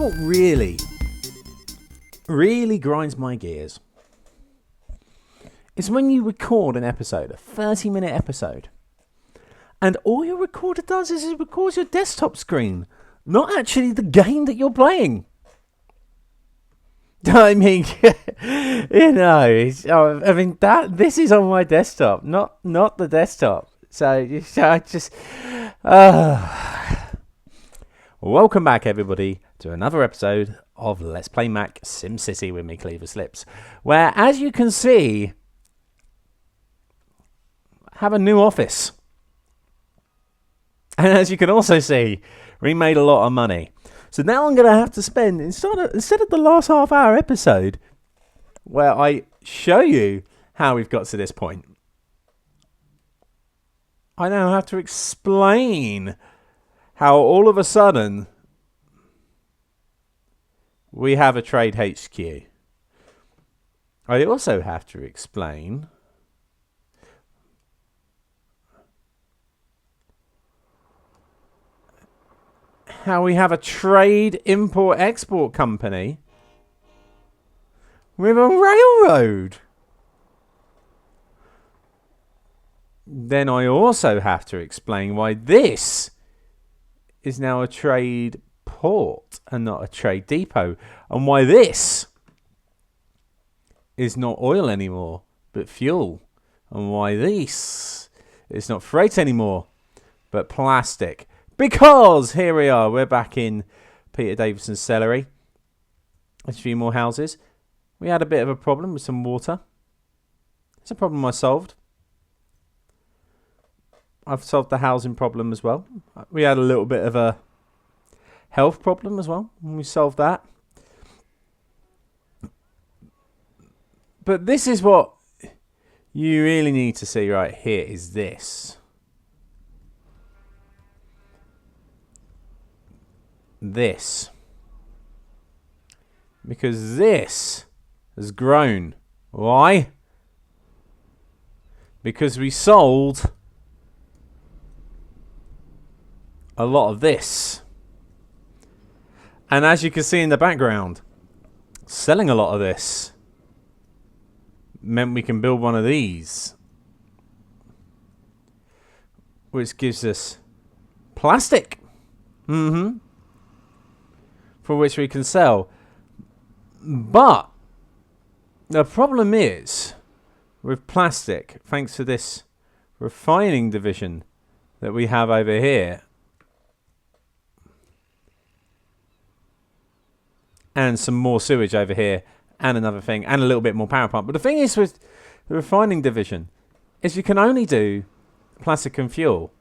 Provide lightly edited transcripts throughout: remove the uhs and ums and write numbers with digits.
know what really grinds my gears? It's when you record an episode, a 30-minute episode, and all your recorder does is it records your desktop screen, not actually the game that you're playing. I mean, this is on my desktop, not the desktop. So I just, welcome back, everybody, to another episode of Let's Play Mac SimCity with me, Cleaver Slips, where, as you can see, I have a new office, and as you can also see, we made a lot of money. So now I'm going to have to spend, instead of the last half-hour episode, where I show you how we've got to this point, I now have to explain how all of a sudden we have a trade HQ. I also have to explain how we have a trade import-export company with a railroad. Then I also have to explain why this is now a trade port and not a trade depot, and why this is not oil anymore but fuel, and why this is not freight anymore but plastic. Because here we are, we're back in Peter Davison's celery. There's a few more houses. We had a bit of a problem with some water. It's a problem I solved. I've solved the housing problem as well. We had a little bit of a health problem as well, and we solved that. But this is what you really need to see right here, is this. This. Because this has grown. Why? Because we sold a lot of this. And as you can see in the background, selling a lot of this meant we can build one of these, which gives us plastic. For which we can sell. But the problem is with plastic, thanks to this refining division that we have over here, and some more sewage over here, and another thing, and a little bit more power plant. But the thing is with the refining division is you can only do plastic and fuel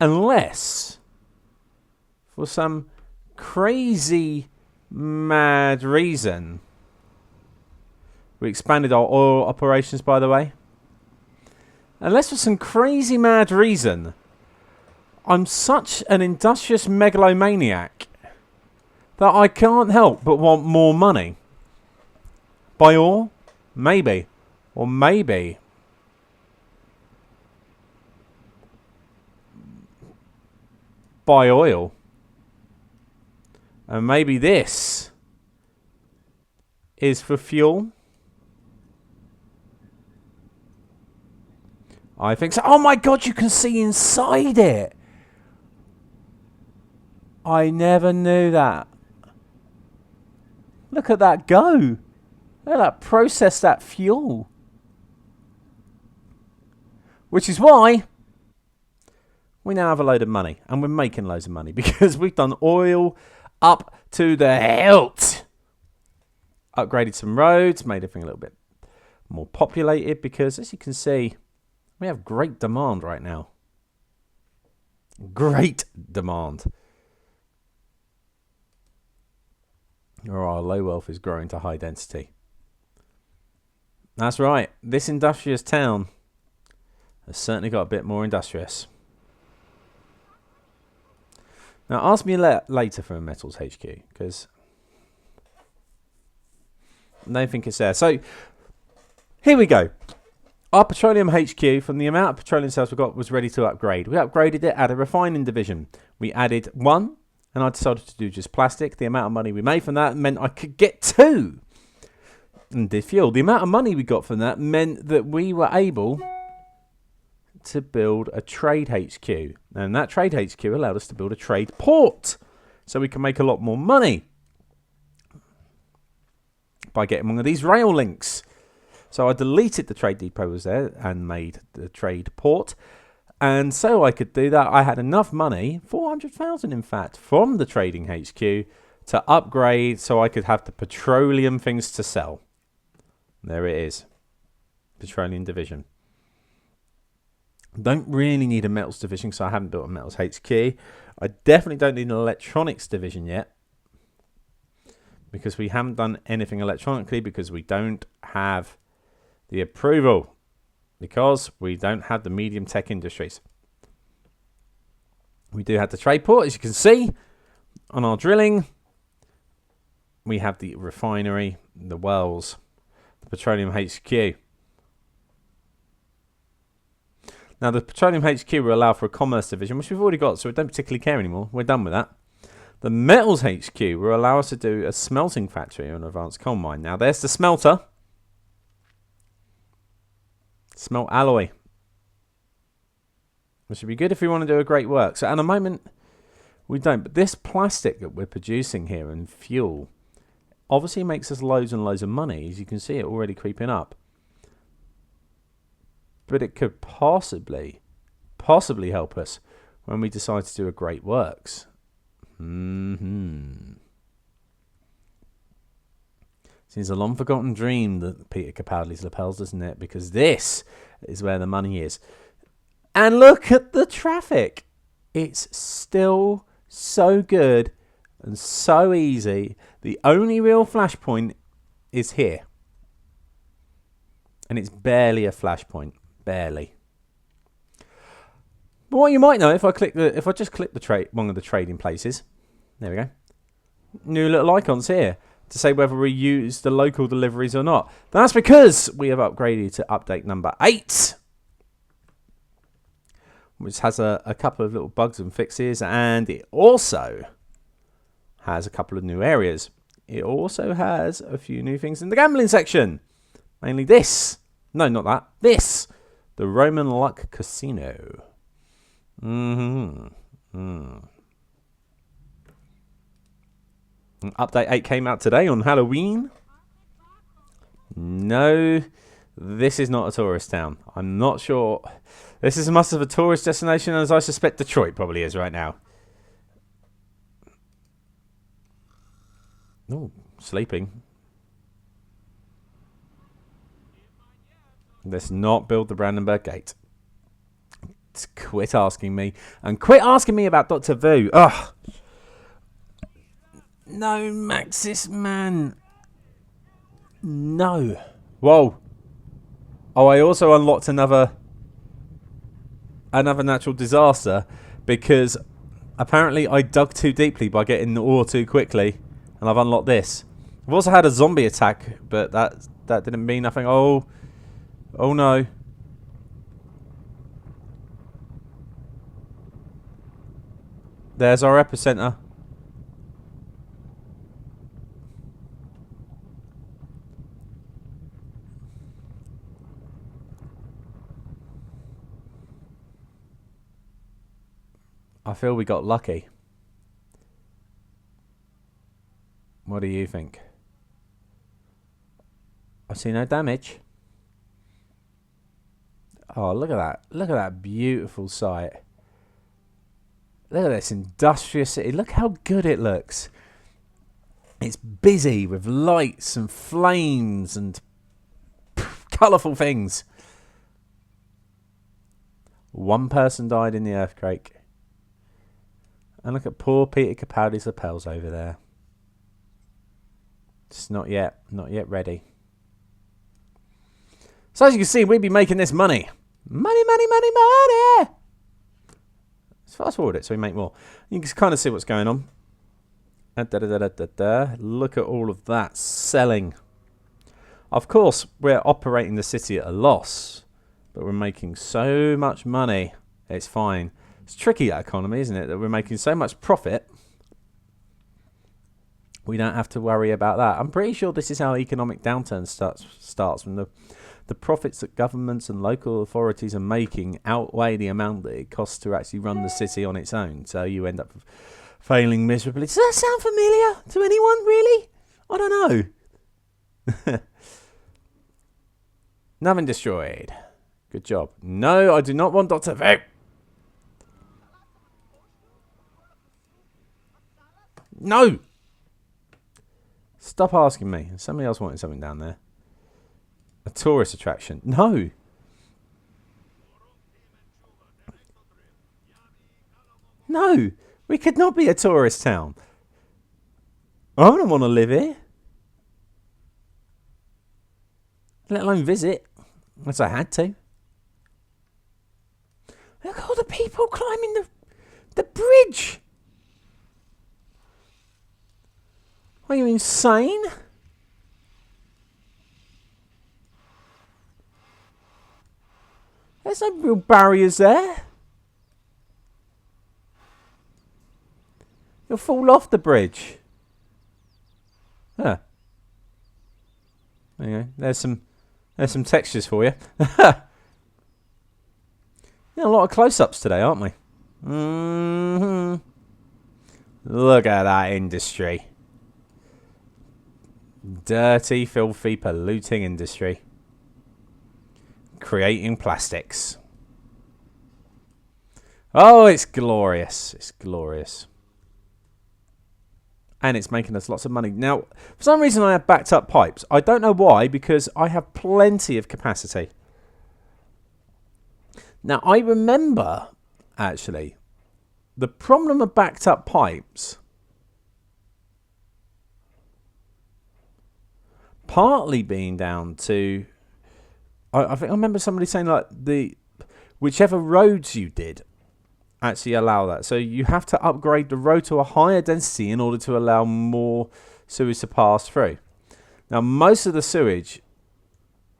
unless, for some crazy mad reason, we expanded our oil operations, by the way. Unless for some crazy mad reason, I'm such an industrious megalomaniac that I can't help but want more money. By oil? Maybe. Or maybe by oil. And maybe this is for fuel. I think so. Oh my God, you can see inside it. I never knew that. Look at that go. Look at that process that fuel. Which is why we now have a load of money. And we're making loads of money because we've done oil up to the hilt. Upgraded some roads, made everything a little bit more populated because, as you can see, we have great demand right now. Great demand. Or our low wealth is growing to high density. That's right. This industrious town has certainly got a bit more industrious. Now, ask me later for a metals HQ, because they think it's there. So, here we go. Our petroleum HQ, from the amount of petroleum sales we got, was ready to upgrade. We upgraded it at a refining division. We added 1, and I decided to do just plastic. The amount of money we made from that meant I could get 2. And the fuel. The amount of money we got from that meant that we were able to build a trade HQ. And that trade HQ allowed us to build a trade port. So we can make a lot more money by getting one of these rail links. So I deleted the trade depot was there and made the trade port. And so I could do that. I had enough money, 400,000 in fact, from the trading HQ to upgrade so I could have the petroleum things to sell. There it is. Petroleum division. Don't really need a metals division because I haven't built a metals HQ. I definitely don't need an electronics division yet because we haven't done anything electronically because we don't have the approval, because we don't have the medium tech industries. We do have the trade port, as you can see on our drilling. We have the refinery, the wells, the Petroleum HQ. Now, the Petroleum HQ will allow for a commerce division, which we've already got, so we don't particularly care anymore. We're done with that. The metals HQ will allow us to do a smelting factory or an advanced coal mine. Now, there's the smelter. Smelt alloy. Which would be good if we want to do a great work. So, at the moment, we don't. But this plastic that we're producing here and fuel obviously makes us loads and loads of money. As you can see, it already creeping up. But it could possibly help us when we decide to do a great works. Seems a long forgotten dream that Peter Capaldi's lapels, doesn't it? Because this is where the money is. And look at the traffic. It's still so good and so easy. The only real flashpoint is here. And it's barely a flashpoint. Barely. But what you might know if I just click the one of the trading places, there we go. New little icons here to say whether we use the local deliveries or not. That's because we have upgraded to update number 8, which has a couple of little bugs and fixes, and it also has a couple of new areas. It also has a few new things in the gambling section. Mainly this. No, not that. This. The Roman Luck Casino. Update 8 came out today on Halloween. No, this is not a tourist town. I'm not sure. This is as much of a tourist destination as I suspect Detroit probably is right now. Oh, sleeping. Let's not build the Brandenburg Gate. Quit asking me. And quit asking me about Dr. Vu. Ugh. No, Maxis, man. No. Whoa. Oh, I also unlocked another natural disaster because apparently I dug too deeply by getting the ore too quickly, and I've unlocked this. I've also had a zombie attack, but that didn't mean nothing. Oh no. There's our epicenter. I feel we got lucky. What do you think? I see no damage. Oh, look at that. Look at that beautiful site. Look at this industrious city. Look how good it looks. It's busy with lights and flames and colourful things. One person died in the earthquake. And look at poor Peter Capaldi's lapels over there. It's not yet ready. So as you can see, we'd be making this money. Money, money, money, money! Let's fast forward it so we make more. You can kind of see what's going on. Look at all of that selling. Of course, we're operating the city at a loss, but we're making so much money. It's fine. It's tricky, that economy, isn't it? That we're making so much profit, We don't have to worry about that. I'm pretty sure this is how economic downturn starts from the profits that governments and local authorities are making outweigh the amount that it costs to actually run the city on its own. So you end up failing miserably. Does that sound familiar to anyone, really? I don't know. Nothing destroyed. Good job. No, I do not want Dr. Vu. No! Stop asking me. Somebody else wanted something down there. A tourist attraction. No! No! We could not be a tourist town. I don't want to live here. Let alone visit. Unless I had to. Look at all the people climbing the bridge. Are you insane? There's no real barriers there. You'll fall off the bridge. Huh. There you go. There's some textures for you. A lot of close-ups today, aren't we? Look at that industry. Dirty, filthy, polluting industry. Creating plastics. Oh, it's glorious. It's glorious. And it's making us lots of money. Now, for some reason I have backed up pipes. I don't know why, because I have plenty of capacity. Now, I remember, actually, the problem of backed up pipes partly being down to, I think I remember somebody saying like whichever roads you did actually allow that. So you have to upgrade the road to a higher density in order to allow more sewage to pass through. Now, most of the sewage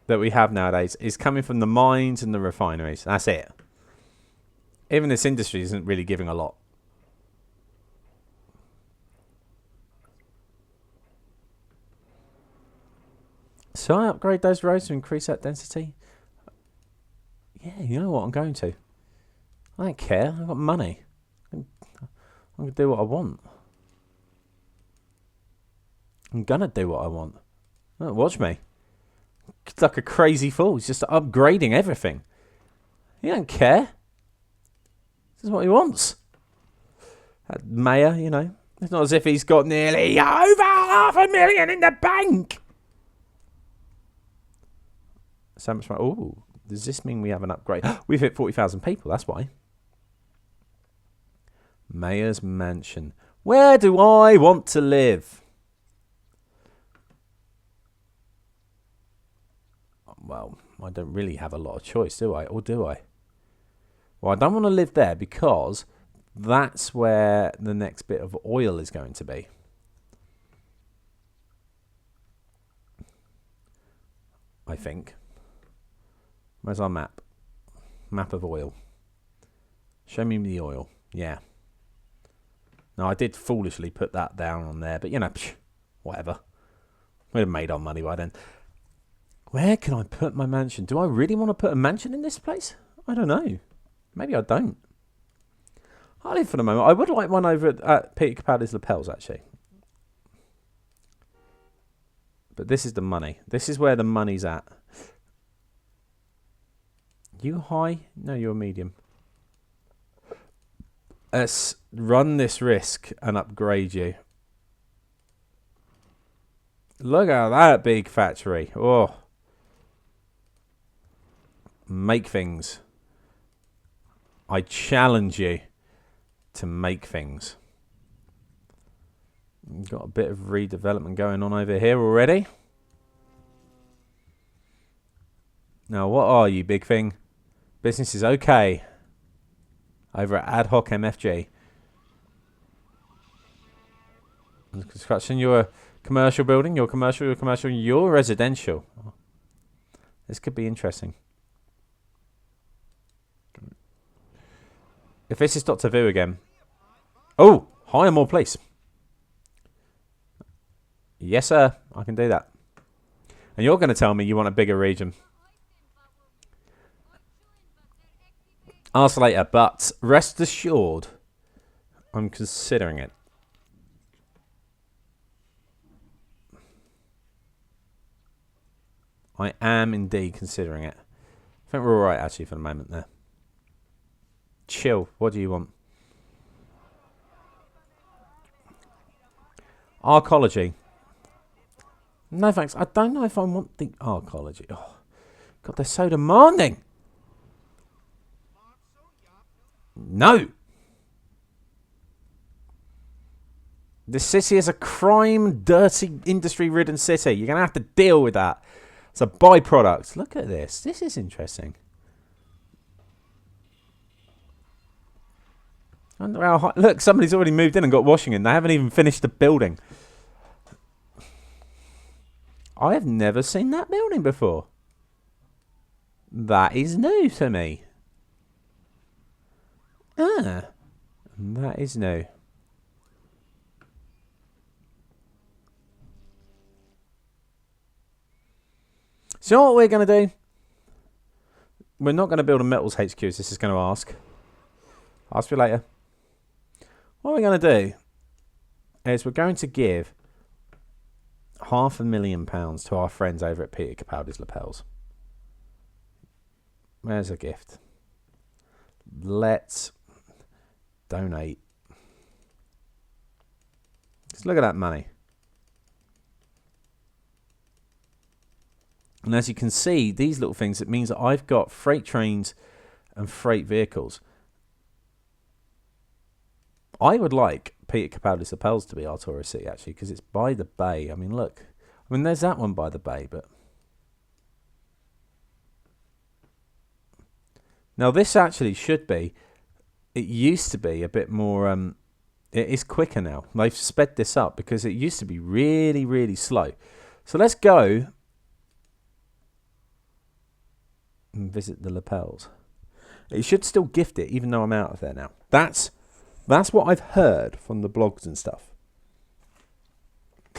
that we have nowadays is coming from the mines and the refineries. That's it. Even this industry isn't really giving a lot. So I upgrade those roads to increase that density? Yeah, you know what? I'm going to. I don't care. I've got money. I'm going to do what I want. I'm going to do what I want. Oh, watch me. It's like a crazy fool. He's just upgrading everything. He don't care. This is what he wants. That mayor, you know. It's not as if he's got nearly over $500,000 in the bank. So much money. Oh, does this mean we have an upgrade? We've hit 40,000 people. That's why. Mayor's mansion. Where do I want to live? Well, I don't really have a lot of choice, do I? Or do I? Well, I don't want to live there because that's where the next bit of oil is going to be. I think. Where's our map? Map of oil. Show me the oil. Yeah. Now, I did foolishly put that down on there, but, you know, whatever. We'd have made our money by then. Where can I put my mansion? Do I really want to put a mansion in this place? I don't know. Maybe I don't. I'll leave for the moment. I would like one over at Peter Capaldi's lapels, actually. But this is the money. This is where the money's at. You high? No, you're medium. Let's run this risk and upgrade you. Look at that big factory. Oh. Make things. I challenge you to make things. We've got a bit of redevelopment going on over here already. Now, what are you, big thing? Business is okay. Over at Ad Hoc MFG. Construction, you're a commercial building, you're commercial, you're residential. This could be interesting. If this is Dr. Vu again. Oh, hire more police. Yes, sir. I can do that. And you're going to tell me you want a bigger region. Ask later, but rest assured, I'm considering it. I am indeed considering it. I think we're all right, actually, for the moment there. Chill. What do you want? Arcology. No, thanks. I don't know if I want the arcology. Oh, God, they're so demanding. No. This city is a crime, dirty, industry-ridden city. You're going to have to deal with that. It's a byproduct. Look at this. This is interesting. I wonder how high. Look, somebody's already moved in and got washing in. They haven't even finished the building. I have never seen that building before. That is new to me. Ah, that is new. So you know what we're going to do? We're not going to build a metals HQ, as this is going to ask. Ask you later. What we're going to do is we're going to give £500,000 to our friends over at Peter Capaldi's Lapels. There's a gift. Let's donate. Just look at that money. And as you can see, these little things, it means that I've got freight trains and freight vehicles. I would like Peter Capaldi's Lapels to be our tourist city, actually, because it's by the bay. I mean, look. I mean, there's that one by the bay, but... Now, this actually should be... It used to be a bit more... it is quicker now. They've sped this up because it used to be really, really slow. So let's go and visit the Lapels. It should still gift it, even though I'm out of there now. That's what I've heard from the blogs and stuff.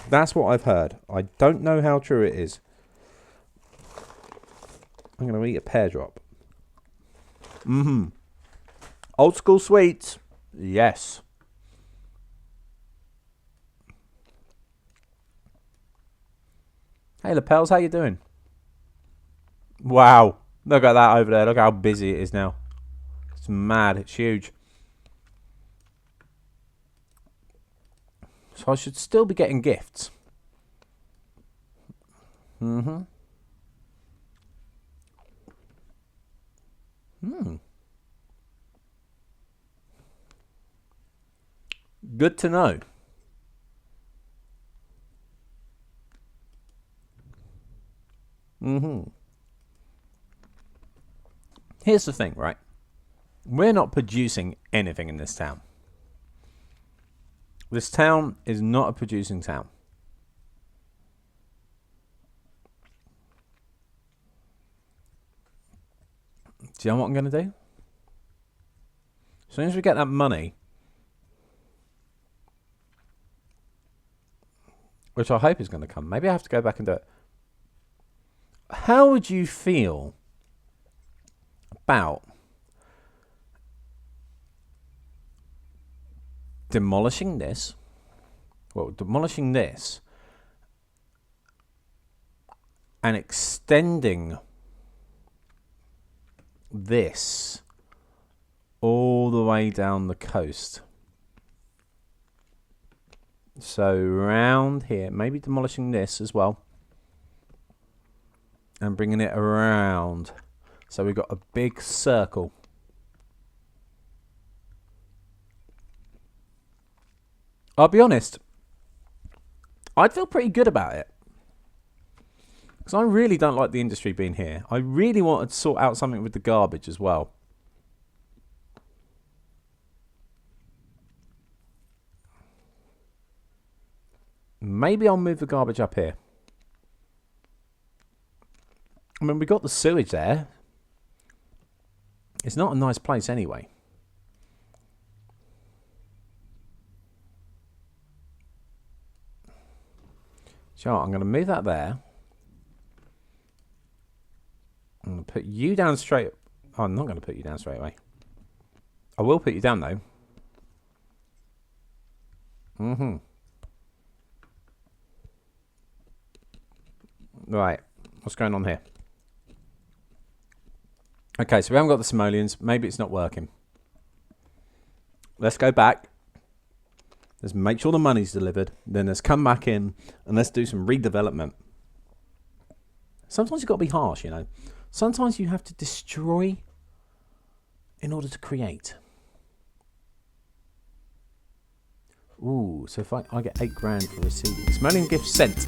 That's what I've heard. I don't know how true it is. I'm going to eat a pear drop. Old school sweets. Yes. Hey, Lapels, how you doing? Wow. Look at that over there. Look how busy it is now. It's mad. It's huge. So I should still be getting gifts. Good to know. Here's the thing, right? We're not producing anything in this town. This town is not a producing town. Do you know what I'm going to do? As soon as we get that money, which I hope is going to come, maybe I have to go back and do it. How would you feel about demolishing this? Well, demolishing this and extending this all the way down the coast. So round here, maybe demolishing this as well and bringing it around. So we've got a big circle. I'll be honest, I'd feel pretty good about it. Because I really don't like the industry being here. I really wanted to sort out something with the garbage as well. Maybe I'll move the garbage up here. I mean, we got the sewage there. It's not a nice place anyway. So I'm going to move that there. I'm going to put you down straight. Oh, I'm not going to put you down straight away. I will put you down though. Right. What's going on here? Okay, so we haven't got the simoleons. Maybe it's not working. Let's go back. Let's make sure the money's delivered. Then let's come back in and let's do some redevelopment. Sometimes you've got to be harsh, you know. Sometimes you have to destroy in order to create. Ooh, so if I get 8 grand for receiving. Simoleon gift sent.